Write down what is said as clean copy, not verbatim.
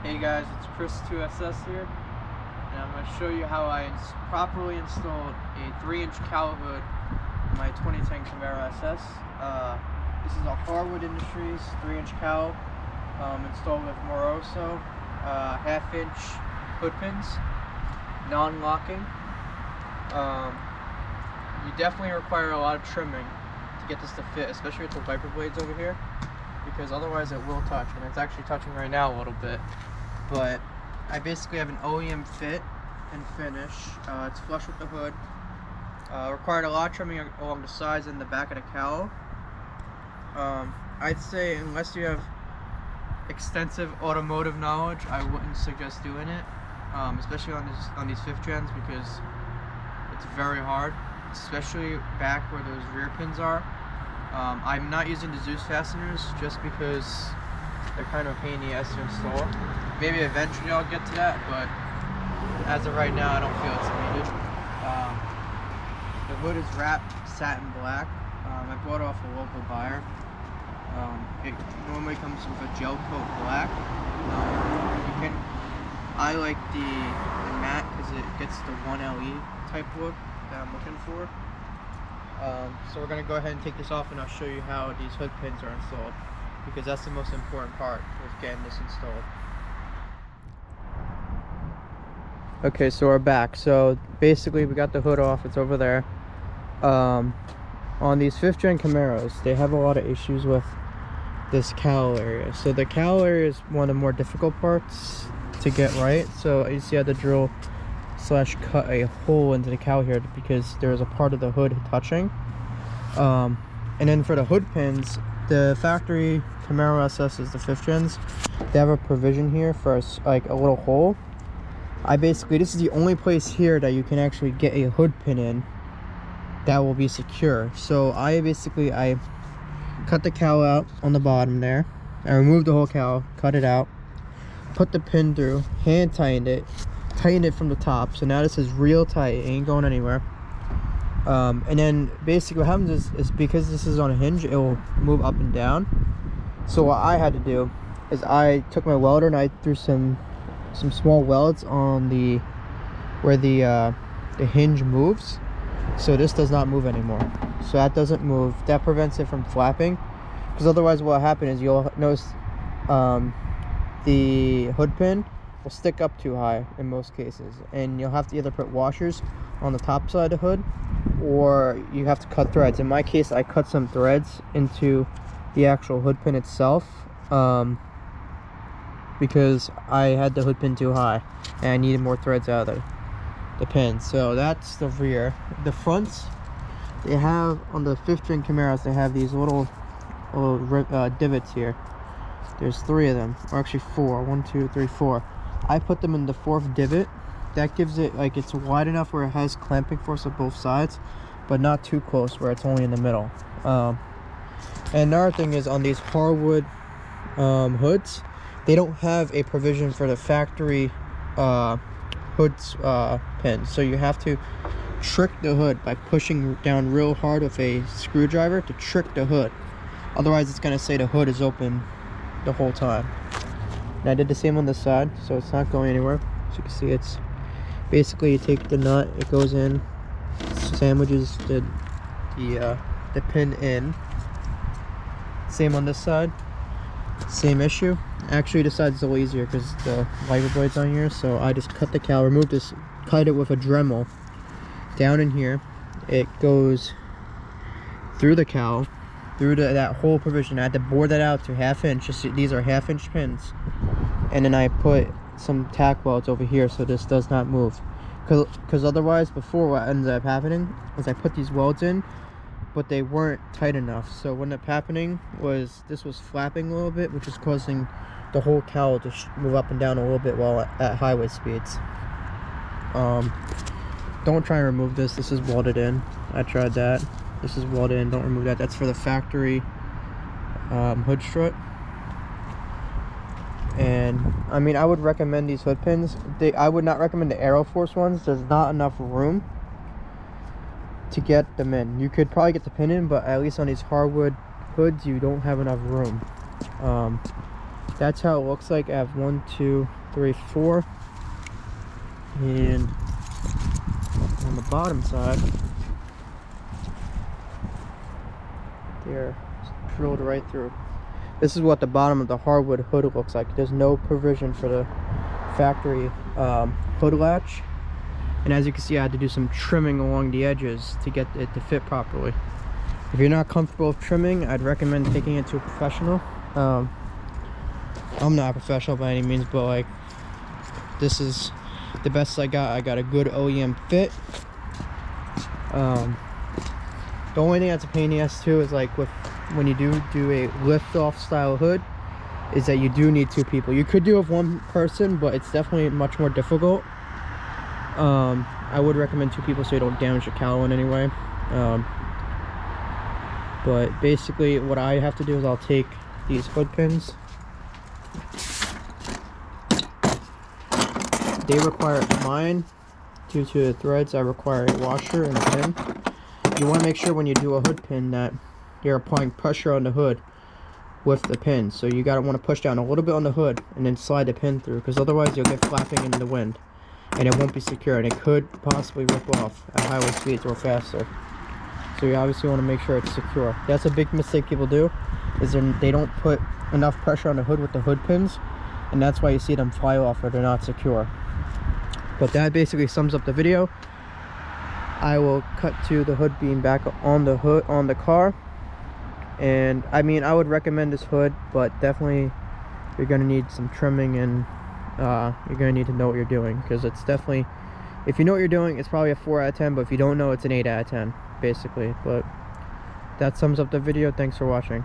Hey guys, it's Chris 2SS here, and I'm going to show you how I properly installed a 3-inch cowl hood in my 2010 Camaro SS. This is a Harwood Industries 3-inch cowl installed with Moroso half-inch hood pins, non-locking. You definitely require a lot of trimming to get this to fit, especially with the wiper blades over here, because otherwise it will touch, and it's actually touching right now a little bit. But I basically have an OEM fit and finish. It's flush with the hood. Required a lot of trimming along the sides and the back of the cowl. I'd say unless you have extensive automotive knowledge, I wouldn't suggest doing it, especially on these 5th gens, because it's very hard, especially back where those rear pins are. I'm not using the Zeus fasteners just because they're kind of a pain in the ass to install. Maybe eventually I'll get to that, but as of right now I don't feel it's needed. The hood is wrapped satin black. I bought it off a local buyer. It normally comes with a gel coat black. I like the matte because it gets the 1LE type look that I'm looking for. So we're going to go ahead and take this off, and I'll show you how these hood pins are installed, because that's the most important part with getting this installed. Okay, so we're back. So basically we got the hood off, it's over there. On these 5th gen Camaros, they have a lot of issues with this cowl area. So the cowl area is one of the more difficult parts to get right. So you see I had to drill / cut a hole into the cowl here because there's a part of the hood touching. And then for the hood pins, the factory Camaro SS, the 5th gens, they have a provision here for like a little hole. This is the only place here that you can actually get a hood pin in that will be secure. So I cut the cowl out on the bottom there. I removed the whole cowl, cut it out, put the pin through, hand tightened it from the top. So now this is real tight, it ain't going anywhere. And then basically what happens is because this is on a hinge, it will move up and down. So what I had to do is I took my welder and I threw some small welds on where the hinge moves, so this does not move anymore. So that doesn't move. That prevents it from flapping, because otherwise what will happen is you'll notice the hood pin will stick up too high in most cases, and you'll have to either put washers on the top side of the hood, or you have to cut threads. In my case, I cut some threads into the actual hood pin itself, because I had the hood pin too high and I needed more threads out of the pin. So that's the rear. The fronts, they have on the 5th gen Camaros, they have these little divots here. There's 3 of them, or actually 4. 1, 2, 3, 4. I put them in the 4th divot. That gives it, like, it's wide enough where it has clamping force on both sides, but not too close where it's only in the middle. And another thing is, on these Harwood hoods, they don't have a provision for the factory hood's pins. So you have to trick the hood by pushing down real hard with a screwdriver to trick the hood. Otherwise it's going to say the hood is open the whole time. And I did the same on this side, so it's not going anywhere. As you can see, it's basically, you take the nut, it goes in, sandwiches the pin in. Same on this side, same issue. Actually, this side's a little easier because the wiper blade's on here. So I just cut the cowl, removed this, cut it with a Dremel down in here. It goes through the cowl, through that whole provision. I had to bore that out to 1/2 inch. These are 1/2 inch pins, and then I put some tack welds over here so this does not move. Because otherwise, before, what ended up happening is I put these welds in, but they weren't tight enough. So what ended up happening was this was flapping a little bit, which is causing the whole cowl to move up and down a little bit while at highway speeds. Don't try and remove this. This is welded in. I tried that. This is welded in. Don't remove that. That's for the factory hood strut. And I mean, I would recommend these hood pins. I would not recommend the Aeroforce ones. There's not enough room to get them in. You could probably get the pin in, but at least on these hardwood hoods, you don't have enough room. That's how it looks like. I have 1, 2, 3, 4, and on the bottom side, they're drilled right through. This is what the bottom of the hardwood hood looks like. There's no provision for the factory hood latch, and as you can see, I had to do some trimming along the edges to get it to fit properly. If you're not comfortable with trimming, I'd recommend taking it to a professional. I'm not a professional by any means, but like, this is the best I got. I got a good OEM fit. The only thing that's a pain in the ass too is like when you do a lift off style hood, is that you do need 2 people. You could do it with 1 person, but it's definitely much more difficult. I would recommend 2 people so you don't damage the cowl in any way. But basically what I have to do is I'll take these hood pins. They require mine, due to the threads, I require a washer and a pin. You want to make sure when you do a hood pin that you're applying pressure on the hood with the pin. So you gotta want to push down a little bit on the hood and then slide the pin through, because otherwise you'll get flapping in the wind and it won't be secure, and it could possibly rip off at highway speeds or faster. So you obviously want to make sure it's secure. That's a big mistake people do, is they don't put enough pressure on the hood with the hood pins, and that's why you see them fly off or they're not secure. But that basically sums up the video. I will cut to the hood being back on the hood on the car. And I mean, I would recommend this hood, but definitely you're gonna need some trimming, and you're gonna need to know what you're doing, because it's definitely, if you know what you're doing, it's probably a 4 out of 10, but if you don't know, it's an 8 out of 10 basically. But that sums up the video. Thanks for watching.